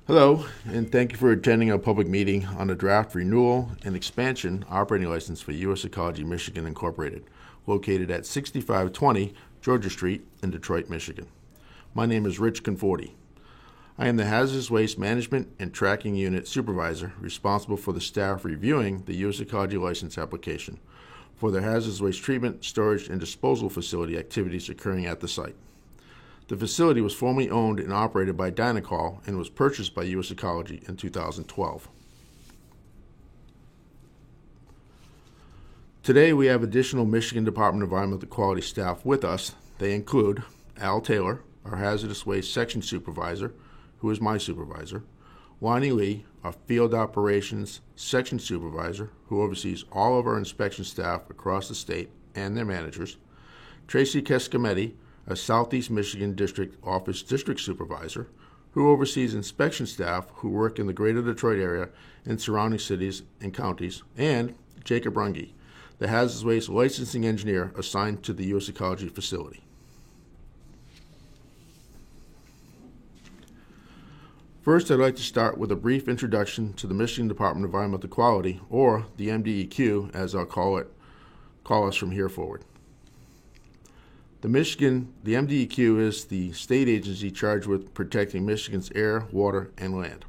Hello, and thank you for attending our public meeting on the draft renewal and expansion operating license for U.S. Ecology Michigan Incorporated, located at 6520 Georgia Street in Detroit, Michigan. My name is Rich Conforti. I am the Hazardous Waste Management and Tracking Unit Supervisor responsible for the staff reviewing the U.S. Ecology license application for their hazardous waste treatment, storage, and disposal facility activities occurring at the site. The facility was formerly owned and operated by Dynacol and was purchased by U.S. Ecology in 2012. Today we have additional Michigan Department of Environmental Quality staff with us. They include Al Taylor, our Hazardous Waste Section Supervisor, who is my supervisor, Lonnie Lee, our Field Operations Section Supervisor, who oversees all of our inspection staff across the state and their managers, Tracy Kescametti, a Southeast Michigan District Office District Supervisor, who oversees inspection staff who work in the greater Detroit area and surrounding cities and counties, and Jacob Runge, the Hazardous Waste Licensing Engineer assigned to the U.S. Ecology facility. First, I'd like to start with a brief introduction to the Michigan Department of Environmental Quality, or the MDEQ, as I'll call us from here forward. The MDEQ is the state agency charged with protecting Michigan's air, water, and land.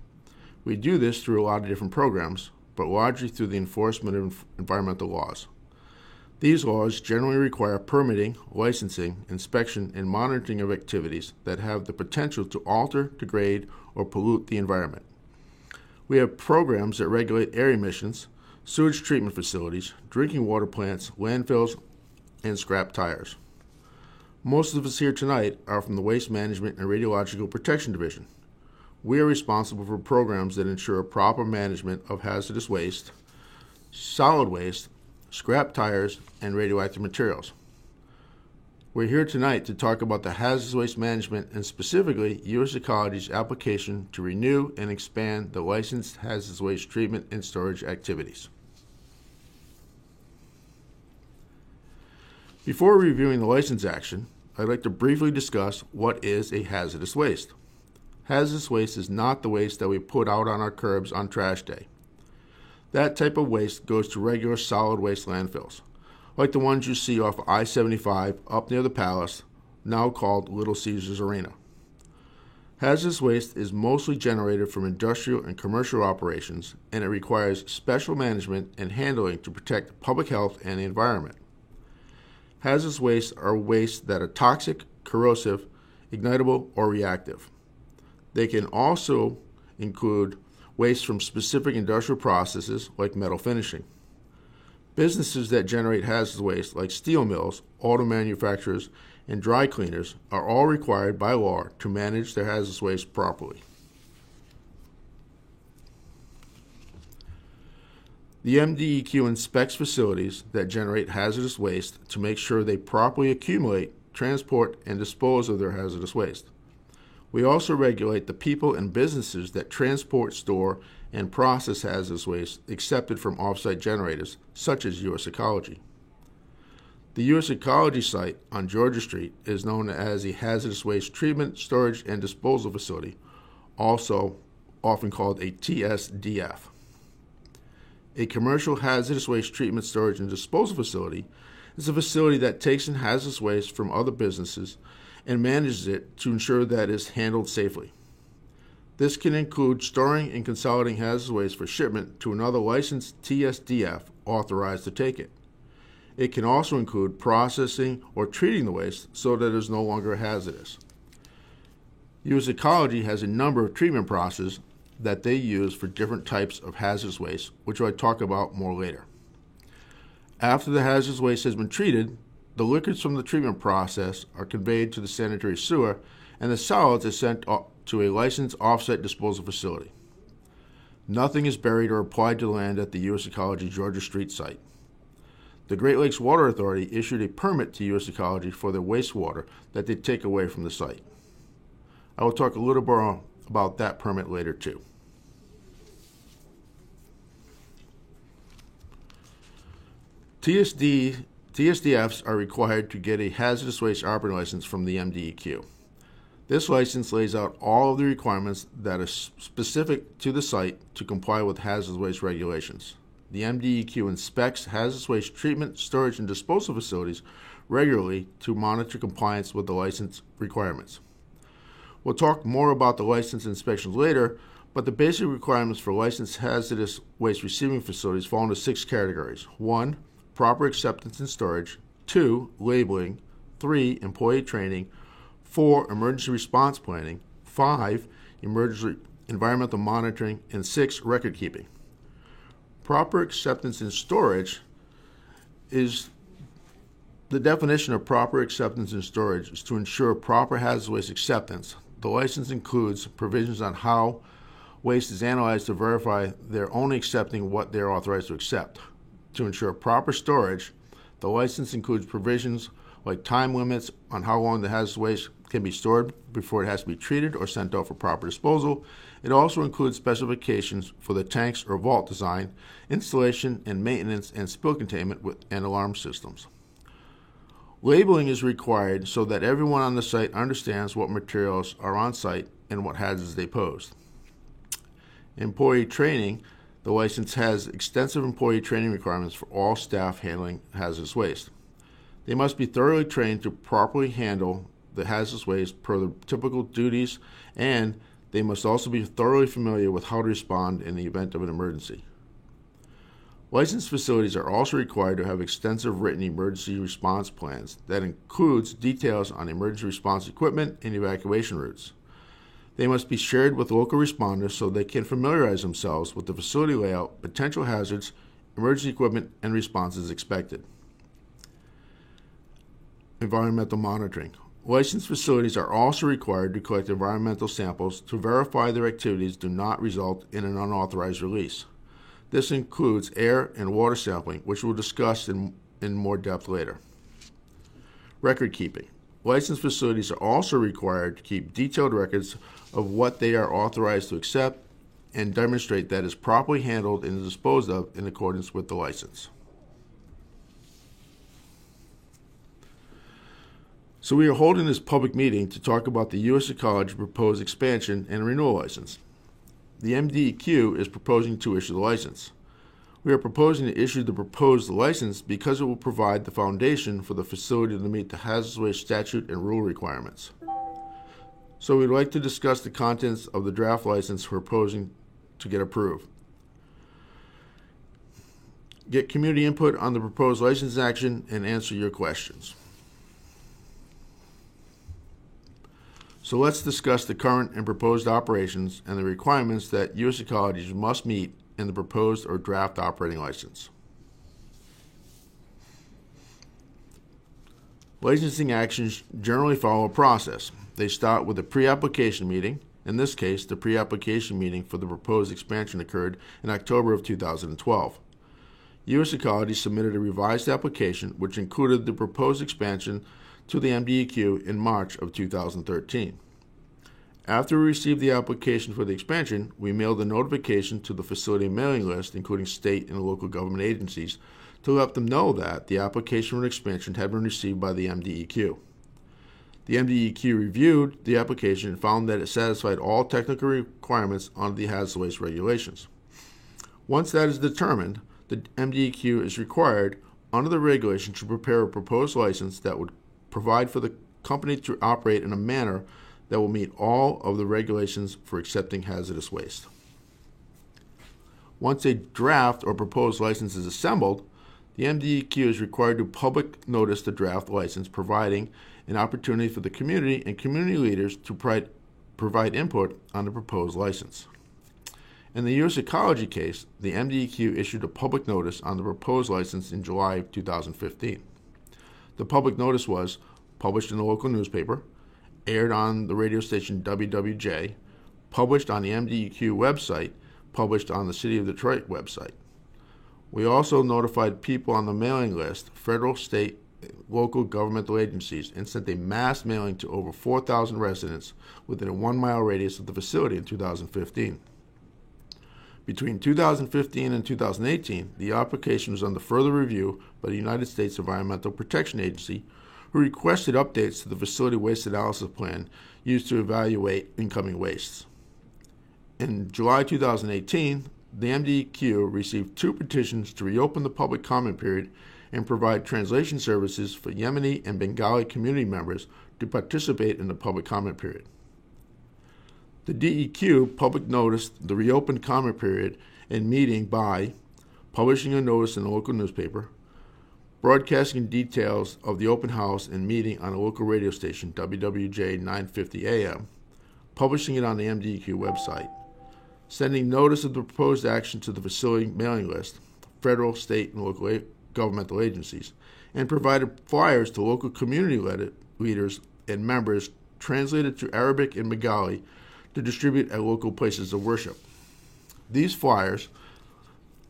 We do this through a lot of different programs, but largely through the enforcement of environmental laws. These laws generally require permitting, licensing, inspection, and monitoring of activities that have the potential to alter, degrade, or pollute the environment. We have programs that regulate air emissions, sewage treatment facilities, drinking water plants, landfills, and scrap tires. Most of us here tonight are from the Waste Management and Radiological Protection Division. We are responsible for programs that ensure proper management of hazardous waste, solid waste, scrap tires, and radioactive materials. We're here tonight to talk about the hazardous waste management and specifically U.S. Ecology's application to renew and expand the licensed hazardous waste treatment and storage activities. Before reviewing the license action, I'd like to briefly discuss what is a hazardous waste. Hazardous waste is not the waste that we put out on our curbs on trash day. That type of waste goes to regular solid waste landfills, like the ones you see off I-75 up near the Palace, now called Little Caesars Arena. Hazardous waste is mostly generated from industrial and commercial operations, and it requires special management and handling to protect public health and the environment. Hazardous wastes are wastes that are toxic, corrosive, ignitable, or reactive. They can also include waste from specific industrial processes like metal finishing. Businesses that generate hazardous waste like steel mills, auto manufacturers, and dry cleaners are all required by law to manage their hazardous waste properly. The MDEQ inspects facilities that generate hazardous waste to make sure they properly accumulate, transport, and dispose of their hazardous waste. We also regulate the people and businesses that transport, store, and process hazardous waste accepted from off-site generators, such as U.S. Ecology. The U.S. Ecology site on Georgia Street is known as a Hazardous Waste Treatment, Storage, and Disposal Facility, also often called a TSDF. A commercial hazardous waste treatment, storage, and disposal facility is a facility that takes in hazardous waste from other businesses and manages it to ensure that it is handled safely. This can include storing and consolidating hazardous waste for shipment to another licensed TSDF authorized to take it. It can also include processing or treating the waste so that it is no longer hazardous. U.S. Ecology has a number of treatment processes that they use for different types of hazardous waste, which I'll talk about more later. After the hazardous waste has been treated, the liquids from the treatment process are conveyed to the sanitary sewer, and the solids are sent to a licensed off-site disposal facility. Nothing is buried or applied to the land at the U.S. Ecology Georgia Street site. The Great Lakes Water Authority issued a permit to U.S. Ecology for their wastewater that they take away from the site. I will talk a little more about that permit later too. TSDFs are required to get a hazardous waste operating license from the MDEQ. This license lays out all of the requirements that are specific to the site to comply with hazardous waste regulations. The MDEQ inspects hazardous waste treatment, storage, and disposal facilities regularly to monitor compliance with the license requirements. We'll talk more about the license inspections later, but the basic requirements for licensed hazardous waste receiving facilities fall into 6 categories. 1, proper acceptance and storage. 2, labeling. 3, employee training. 4, emergency response planning. 5, emergency environmental monitoring. And 6, record keeping. Proper acceptance and storage is the definition of proper acceptance and storage is to ensure proper hazardous waste acceptance. The license includes provisions on how waste is analyzed to verify they're only accepting what they're authorized to accept. To ensure proper storage, the license includes provisions like time limits on how long the hazardous waste can be stored before it has to be treated or sent out for proper disposal. It also includes specifications for the tanks or vault design, installation and maintenance, and spill containment and alarm systems. Labeling is required so that everyone on the site understands what materials are on site and what hazards they pose. Employee training. The license has extensive employee training requirements for all staff handling hazardous waste. They must be thoroughly trained to properly handle the hazardous waste per the typical duties, and they must also be thoroughly familiar with how to respond in the event of an emergency. Licensed facilities are also required to have extensive written emergency response plans that includes details on emergency response equipment and evacuation routes. They must be shared with local responders so they can familiarize themselves with the facility layout, potential hazards, emergency equipment, and responses expected. Environmental monitoring. Licensed facilities are also required to collect environmental samples to verify their activities do not result in an unauthorized release. This includes air and water sampling, which we'll discuss in more depth later. Record keeping. Licensed facilities are also required to keep detailed records of what they are authorized to accept and demonstrate that is properly handled and disposed of in accordance with the license. So we are holding this public meeting to talk about the U.S. Ecology proposed expansion and renewal license. The MDEQ is proposing to issue the license. We are proposing to issue the proposed license because it will provide the foundation for the facility to meet the hazardous waste statute and rule requirements. So we'd like to discuss the contents of the draft license we're proposing to get approved. Get community input on the proposed license action and answer your questions. So let's discuss the current and proposed operations and the requirements that U.S. Ecology must meet in the proposed or draft operating license. Licensing actions generally follow a process. They start with a pre-application meeting. In this case, the pre-application meeting for the proposed expansion occurred in October of 2012. U.S. Ecology submitted a revised application which included the proposed expansion to the MDEQ in March of 2013. After we received the application for the expansion, we mailed a notification to the facility mailing list, including state and local government agencies, to let them know that the application for an expansion had been received by the MDEQ. The MDEQ reviewed the application and found that it satisfied all technical requirements under the hazardous waste regulations. Once that is determined, the MDEQ is required, under the regulation, to prepare a proposed license that would provide for the company to operate in a manner that will meet all of the regulations for accepting hazardous waste. Once a draft or proposed license is assembled, the MDEQ is required to public notice the draft license, providing an opportunity for the community and community leaders to provide input on the proposed license. In the U.S. Ecology case, the MDEQ issued a public notice on the proposed license in July of 2015. The public notice was published in the local newspaper, aired on the radio station WWJ, published on the MDEQ website, published on the City of Detroit website. We also notified people on the mailing list, federal, state, local governmental agencies, and sent a mass mailing to over 4,000 residents within a 1-mile radius of the facility in 2015. Between 2015 and 2018, the application was under further review by the United States Environmental Protection Agency, who who requested updates to the facility waste analysis plan used to evaluate incoming wastes. In July 2018, the MDEQ received 2 petitions to reopen the public comment period and provide translation services for Yemeni and Bengali community members to participate in the public comment period. The DEQ public noticed the reopened comment period and meeting by publishing a notice in the local newspaper, broadcasting details of the open house and meeting on a local radio station, WWJ 950 AM, publishing it on the MDEQ website, sending notice of the proposed action to the facility mailing list, federal, state, and local governmental agencies, and provided flyers to local community leaders and members translated to Arabic and Bengali to distribute at local places of worship. These flyers,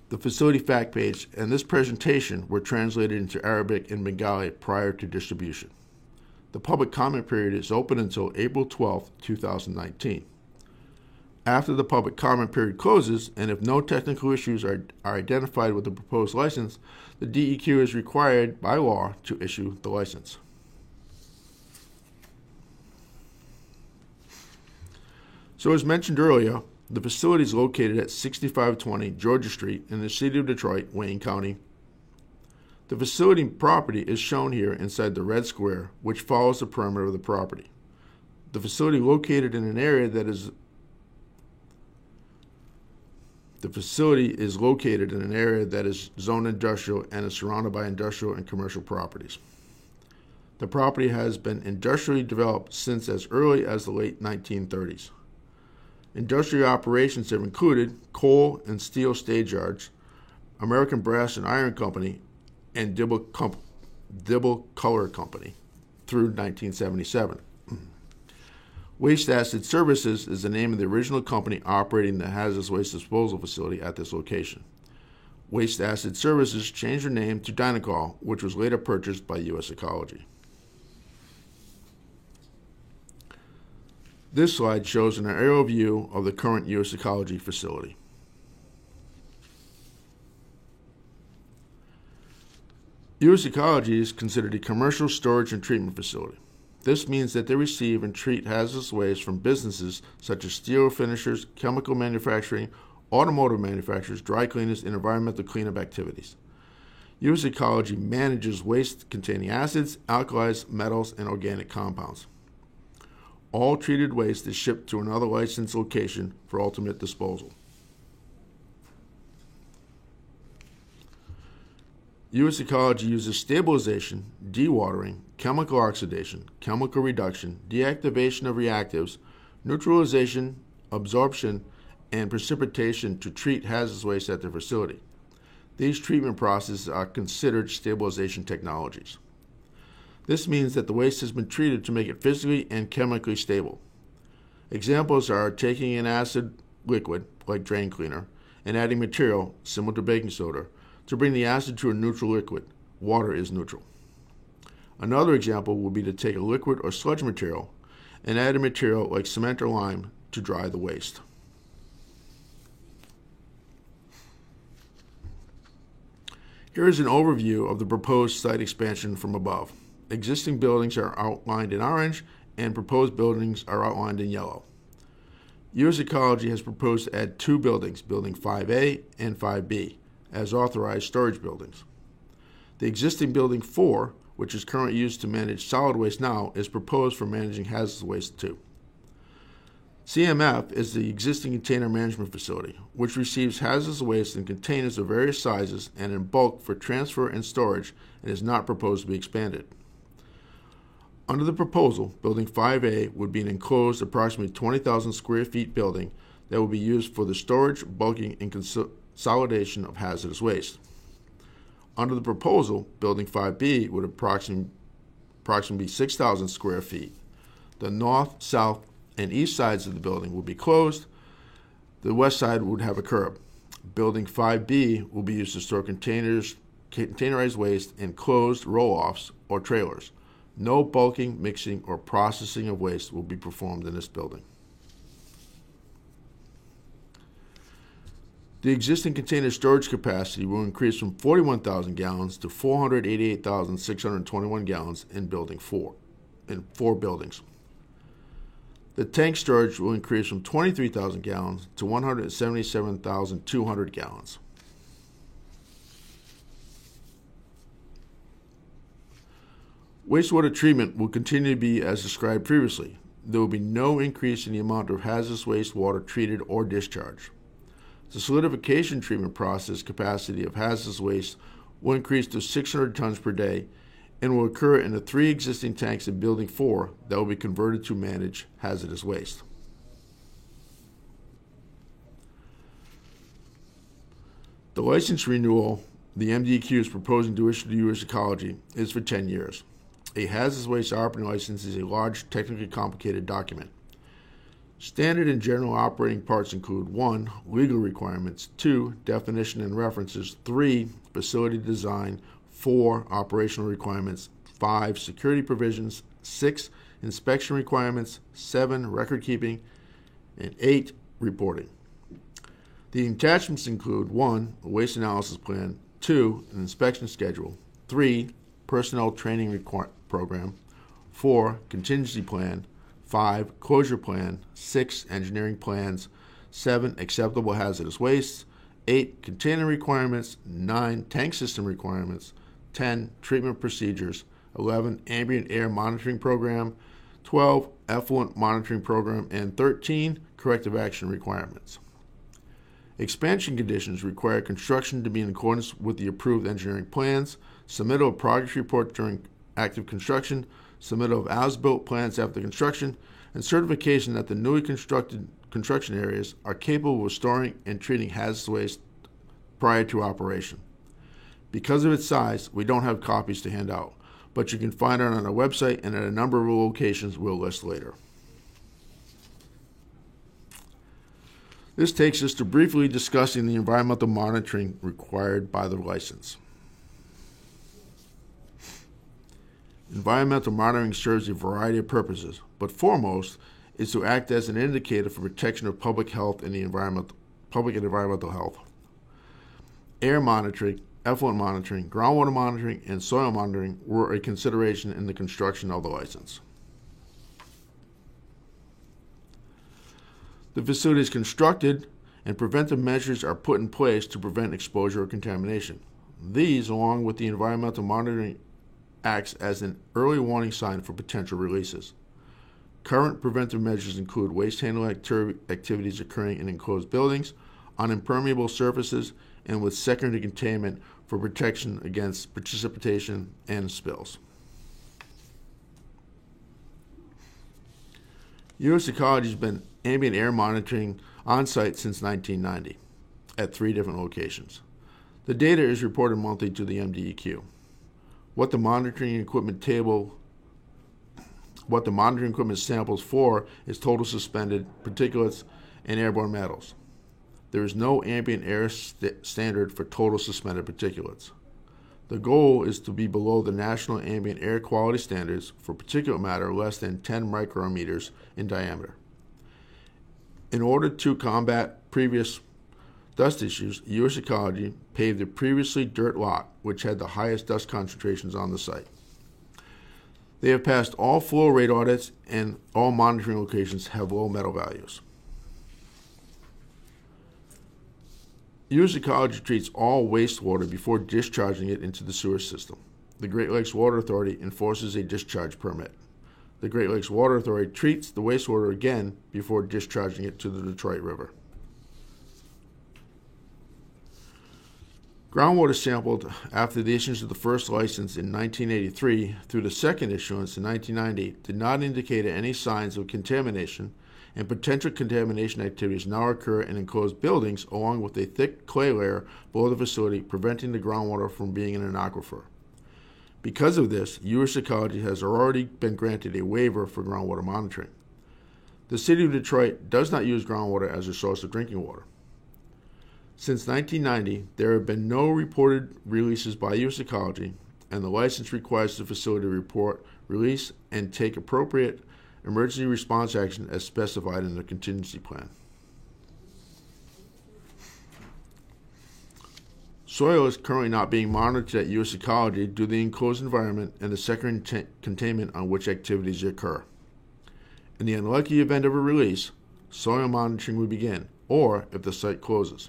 the facility fact page, and this presentation were translated into Arabic and Bengali prior to distribution. The public comment period is open until April 12, 2019. After the public comment period closes, and if no technical issues are identified with the proposed license, the DEQ is required by law to issue the license. So as mentioned earlier, the facility is located at 6520 Georgia Street in the city of Detroit, Wayne County. The facility property is shown here inside the red square, which follows the perimeter of the property. The facility located in an area that is zoned industrial and is surrounded by industrial and commercial properties. The property has been industrially developed since as early as the late 1930s. Industrial operations have included coal and steel stage yards, American Brass and Iron Company, and Dibble Color Company through 1977. Waste Acid Services is the name of the original company operating the hazardous waste disposal facility at this location. Waste Acid Services changed their name to Dynacol, which was later purchased by U.S. Ecology. This slide shows an aerial view of the current U.S. Ecology facility. U.S. Ecology is considered a commercial storage and treatment facility. This means that they receive and treat hazardous waste from businesses such as steel finishers, chemical manufacturing, automotive manufacturers, dry cleaners, and environmental cleanup activities. U.S. Ecology manages waste containing acids, alkalis, metals, and organic compounds. All treated waste is shipped to another licensed location for ultimate disposal. U.S. Ecology uses stabilization, dewatering, chemical oxidation, chemical reduction, deactivation of reactives, neutralization, absorption, and precipitation to treat hazardous waste at their facility. These treatment processes are considered stabilization technologies. This means that the waste has been treated to make it physically and chemically stable. Examples are taking an acid liquid, like drain cleaner, and adding material, similar to baking soda, to bring the acid to a neutral liquid. Water is neutral. Another example would be to take a liquid or sludge material and add a material like cement or lime to dry the waste. Here is an overview of the proposed site expansion from above. Existing buildings are outlined in orange and proposed buildings are outlined in yellow. U.S. Ecology has proposed to add 2 buildings, Building 5A and 5B, as authorized storage buildings. The existing Building 4, which is currently used to manage solid waste now, is proposed for managing hazardous waste too. CMF is the existing container management facility, which receives hazardous waste in containers of various sizes and in bulk for transfer and storage and is not proposed to be expanded. Under the proposal, Building 5A would be an enclosed approximately 20,000 square feet building that would be used for the storage, bulking, and consolidation of hazardous waste. Under the proposal, Building 5B would approximately 6,000 square feet. The north, south, and east sides of the building will be closed. The west side would have a curb. Building 5B will be used to store containerized waste in closed roll-offs or trailers. No bulking, mixing, or processing of waste will be performed in this building. The existing container storage capacity will increase from 41,000 gallons to 488,621 gallons in Building 4, in 4 buildings. The tank storage will increase from 23,000 gallons to 177,200 gallons. Wastewater treatment will continue to be as described previously. There will be no increase in the amount of hazardous wastewater treated or discharged. The solidification treatment process capacity of hazardous waste will increase to 600 tons per day and will occur in the 3 existing tanks in Building 4 that will be converted to manage hazardous waste. The license renewal the MDEQ is proposing to issue to U.S. Ecology is for 10 years. A hazardous waste operating license is a large, technically complicated document. Standard and general operating parts include 1. Legal requirements, 2. Definition and references, 3. Facility design, 4. Operational requirements, 5. Security provisions, 6. Inspection requirements, 7. Record keeping, and 8. Reporting. The attachments include 1. A waste analysis plan, 2. An inspection schedule, 3. Personnel training program, 4. Contingency plan, 5. Closure plan, 6. Engineering plans, 7. Acceptable hazardous waste, 8. Container requirements, 9. Tank system requirements, 10. Treatment procedures, 11. Ambient air monitoring program, 12. Effluent monitoring program, and 13. Corrective action requirements. Expansion conditions require construction to be in accordance with the approved engineering plans, submittal of progress report during active construction, submittal of as-built plans after construction, and certification that the newly constructed construction areas are capable of storing and treating hazardous waste prior to operation. Because of its size, we don't have copies to hand out, but you can find it on our website and at a number of locations we'll list later. This takes us to briefly discussing the environmental monitoring required by the license. Environmental monitoring serves a variety of purposes, but foremost is to act as an indicator for protection of public health and public and environmental health. Air monitoring, effluent monitoring, groundwater monitoring, and soil monitoring were a consideration in the construction of the license. The facility is constructed and preventive measures are put in place to prevent exposure or contamination. These, along with the environmental monitoring, acts as an early warning sign for potential releases. Current preventive measures include waste handling activities occurring in enclosed buildings, on impermeable surfaces, and with secondary containment for protection against precipitation and spills. U.S. Ecology has been ambient air monitoring on-site since 1990 at 3 different locations. The data is reported monthly to the MDEQ. What the monitoring equipment samples for is total suspended particulates and airborne metals. There is no ambient air standard for total suspended particulates. The goal is to be below the national ambient air quality standards for particulate matter less than 10 micrometers in diameter. In order to combat previous dust issues, U.S. Ecology paved the previously dirt lot, which had the highest dust concentrations on the site. They have passed all flow rate audits and all monitoring locations have low metal values. U.S. Ecology treats all wastewater before discharging it into the sewer system. The Great Lakes Water Authority enforces a discharge permit. The Great Lakes Water Authority treats the wastewater again before discharging it to the Detroit River. Groundwater sampled after the issuance of the first license in 1983 through the second issuance in 1990 did not indicate any signs of contamination, and potential contamination activities now occur in enclosed buildings along with a thick clay layer below the facility, preventing the groundwater from being in an aquifer. Because of this, U.S. Ecology has already been granted a waiver for groundwater monitoring. The City of Detroit does not use groundwater as a source of drinking water. Since 1990, there have been no reported releases by U.S. Ecology, and the license requires the facility to report, release, and take appropriate emergency response action as specified in the contingency plan. Soil is currently not being monitored at U.S. Ecology due to the enclosed environment and the second containment on which activities occur. In the unlikely event of a release, soil monitoring will begin, or if the site closes.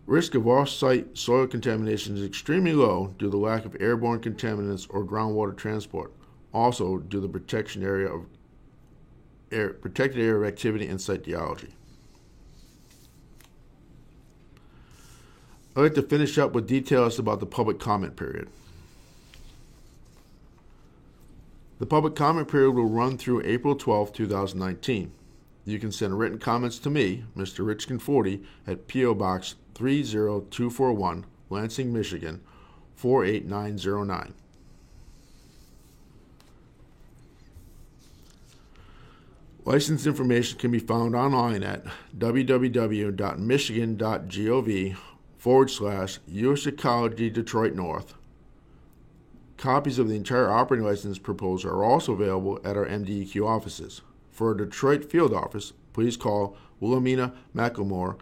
Risk of off-site soil contamination is extremely low due to the lack of airborne contaminants or groundwater transport, also due to the protected area of activity and site geology. I'd like to finish up with details about the public comment period. The public comment period will run through April 12, 2019. You can send written comments to me, Mr. Rich Conforti, at P.O. Box 30241, Lansing, Michigan 48909. License information can be found online at www.michigan.gov/US Ecology Detroit North. Copies of the entire operating license proposal are also available at our MDEQ offices. For our Detroit field office, please call Wilhelmina McElmore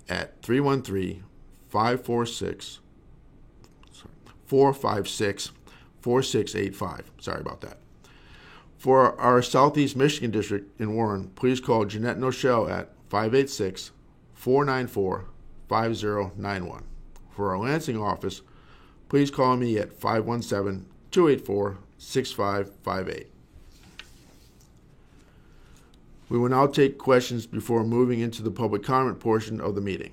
at 313-456-4685. Sorry about that. For our Southeast Michigan District in Warren, please call Jeanette Noshell at 586-494-5091. For our Lansing office, please call me at 517-284-6558. We will now take questions before moving into the public comment portion of the meeting.